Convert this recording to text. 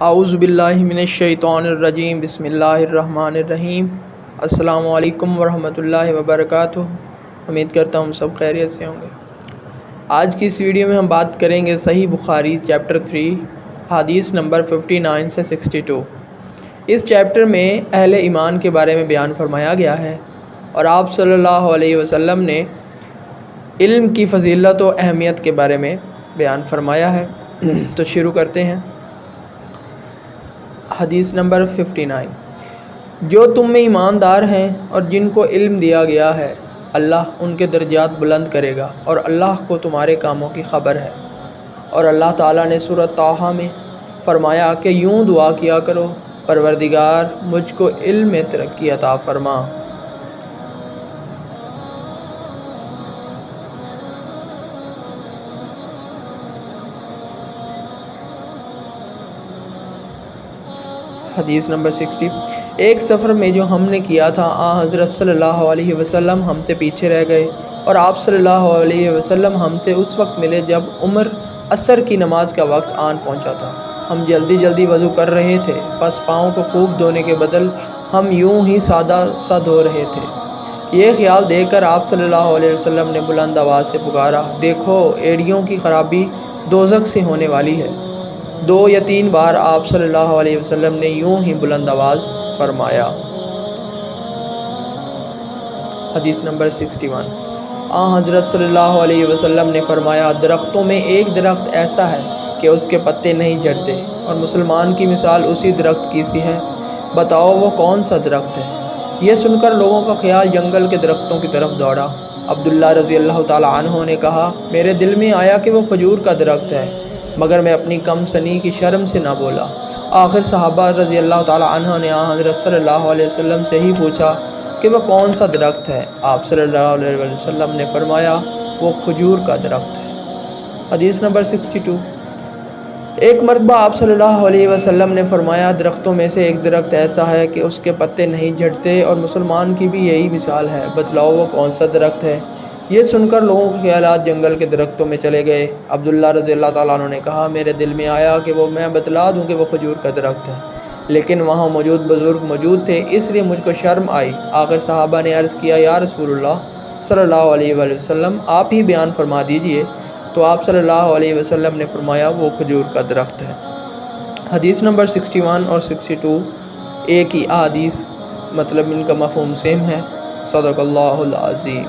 اعوذ باللہ من الشیطان الرجیم، بسم اللہ الرحمن الرحیم۔ السلام علیکم ورحمۃ اللہ وبرکاتہ۔ امید کرتا ہوں سب خیریت سے ہوں گے۔ آج کی اس ویڈیو میں ہم بات کریں گے صحیح بخاری چیپٹر 3 حدیث نمبر 59 سے 62۔ اس چیپٹر میں اہل ایمان کے بارے میں بیان فرمایا گیا ہے اور آپ صلی اللہ علیہ وسلم نے علم کی فضیلت و اہمیت کے بارے میں بیان فرمایا ہے۔ تو شروع کرتے ہیں۔ حدیث نمبر 59۔ جو تم میں ایماندار ہیں اور جن کو علم دیا گیا ہے، اللہ ان کے درجات بلند کرے گا اور اللہ کو تمہارے کاموں کی خبر ہے۔ اور اللہ تعالیٰ نے سورۃ طٰہٰ میں فرمایا کہ یوں دعا کیا کرو، پروردگار مجھ کو علم میں ترقی عطا فرما۔ حدیث نمبر 60۔ ایک سفر میں جو ہم نے کیا تھا، حضرت صلی اللہ علیہ وسلم ہم سے پیچھے رہ گئے اور آپ صلی اللہ علیہ وسلم ہم سے اس وقت ملے جب عصر کی نماز کا وقت آن پہنچا تھا۔ ہم جلدی جلدی وضو کر رہے تھے، پس پاؤں کو خوب دھونے کے بدل ہم یوں ہی سادہ سا دھو رہے تھے۔ یہ خیال دیکھ کر آپ صلی اللہ علیہ وسلم نے بلند آواز سے پکارا، دیکھو ایڑیوں کی خرابی دوزخ سے ہونے والی ہے۔ 2 یا 3 بار آپ صلی اللہ علیہ وسلم نے یوں ہی بلند آواز فرمایا۔ حدیث نمبر 61۔ حضرت صلی اللہ علیہ وسلم نے فرمایا، درختوں میں ایک درخت ایسا ہے کہ اس کے پتے نہیں جھڑتے اور مسلمان کی مثال اسی درخت کی سی ہے، بتاؤ وہ کون سا درخت ہے؟ یہ سن کر لوگوں کا خیال جنگل کے درختوں کی طرف دوڑا۔ عبداللہ رضی اللہ تعالیٰ عنہ نے کہا، میرے دل میں آیا کہ وہ کھجور کا درخت ہے، مگر میں اپنی کم سنی کی شرم سے نہ بولا۔ آخر صحابہ رضی اللہ تعالیٰ عنہ نے حضرت صلی اللہ علیہ وسلم سے ہی پوچھا کہ وہ کون سا درخت ہے؟ آپ صلی اللہ علیہ وسلم نے فرمایا، وہ کھجور کا درخت ہے۔ حدیث نمبر 62۔ ایک مرتبہ آپ صلی اللہ علیہ وسلم نے فرمایا، درختوں میں سے ایک درخت ایسا ہے کہ اس کے پتے نہیں جھڑتے اور مسلمان کی بھی یہی مثال ہے، بتلاؤ وہ کون سا درخت ہے؟ یہ سن کر لوگوں کے خیالات جنگل کے درختوں میں چلے گئے۔ عبداللہ رضی اللہ تعالیٰ عنہ نے کہا، میرے دل میں آیا کہ میں بتلا دوں کہ وہ کھجور کا درخت ہے، لیکن وہاں موجود بزرگ موجود تھے، اس لیے مجھ کو شرم آئی۔ آخر صحابہ نے عرض کیا، یا رسول اللہ صلی اللہ علیہ وآلہ وسلم، آپ ہی بیان فرما دیجئے۔ تو آپ صلی اللہ علیہ وسلم نے فرمایا، وہ کھجور کا درخت ہے۔ حدیث نمبر 61 اور 62 ایک ہی احادیث، مطلب ان کا مفہوم سیم ہے۔ صدق اللہ العظیم۔